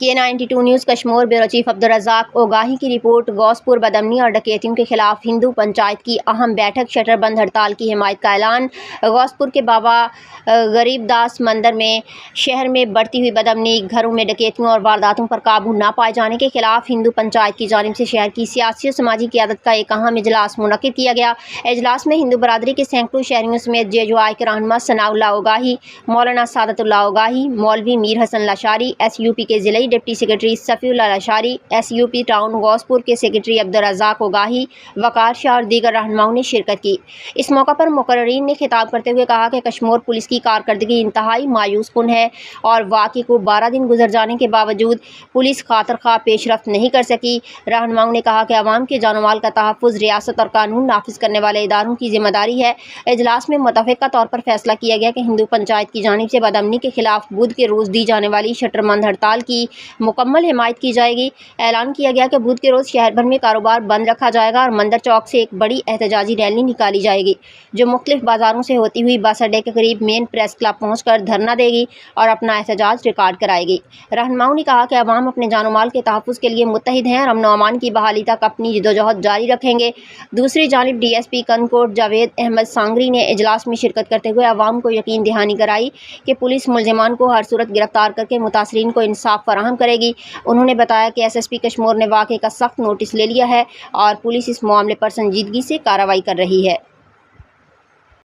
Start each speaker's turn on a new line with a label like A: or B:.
A: K92 news Kashmir bureau chief Abdul Razzaq Ogahi की report. Gauspur बदमनी और डकैतियों के खिलाफ हिंदू पंचायत की अहम बैठक, शटर बंद हड़ताल की हिमायत का ऐलान। गौसपुर के बाबा गरीबदास मंदिर में शहर में बढ़ती हुई बदमनी, घरों में डकैतियों और वारदातों पर काबू न पाए जाने के खिलाफ हिंदू पंचायत की जानिब से शहर की सियासी और समाजी क़यादत का एक अहम इजलास मुनक़िद किया गया। इजलास में हिंदू बरादरी के सैकड़ों शहरियों समेत JJI के रहनुमा सनाउल्लाह ओगाही, मौलाना सादतुल्लाह ओगाही, मौलवी मीर हसन लाशारी, SUP के ज़िले deputy secretary Safiullah Lashari, SUP town Ghauspur के सेक्रेटरी अब्दुल रज़ाक ओगाही, वकार शाह और दीगर रहनुमाओं ने शिरकत की। इस मौका पर मुकर्रीन ने खिताब करते हुए कहा कि कश्मीर पुलिस की कारकर्दगी इंतहाई मायूस कुन है और वाक़े को 12 दिन गुजर जाने के बावजूद पुलिस खातर खा पेशरफ्त नहीं कर सकी। रहनुमाओं ने कहा कि अवाम के जान माल का तहफ़्फ़ुज़ रियासत और कानून नाफिज करने वाले इदारों की जिम्मेदारी है। इजलास में मुतफ़िक़ा तौर पर फैसला किया गया कि हिंदू पंचायत की जानिब से बदअमनी के खिलाफ बुध के रोज़ दी जाने वाली शटरबंद हड़ताल की मुकम्मल हिमायत की जाएगी। ऐलान किया गया कि बुध के रोज़ शहर भर में कारोबार बंद रखा जाएगा और मंदिर चौक से एक बड़ी एहतजाजी रैली निकाली जाएगी, जो मुख्तलिफ बाज़ारों से होती हुई बस अड्डे के करीब मेन प्रेस क्लब पहुँचकर धरना देगी और अपना एहतजाज रिकॉर्ड कराएगी। रहनुमाओं ने कहा कि अवाम अपने जान माल के तहफ़्फ़ुज़ के लिए मुत्तहिद हैं और अमन व अमान की बहाली तक अपनी जदोजहद जारी रखेंगे। दूसरी जानिब DSP कनकोट जावेद अहमद सांगरी ने इजलास में शिरकत करते हुए अवाम को यकीन दहानी कराई कि पुलिस मुलज़िमान को हर सूरत गिरफ्तार करके मुतासरीन को इंसाफ फराहम करेगी। उन्होंने बताया कि SSP कश्मीर ने वाक़े का सख्त नोटिस ले लिया है और पुलिस इस मामले पर संजीदगी से कार्रवाई कर रही है।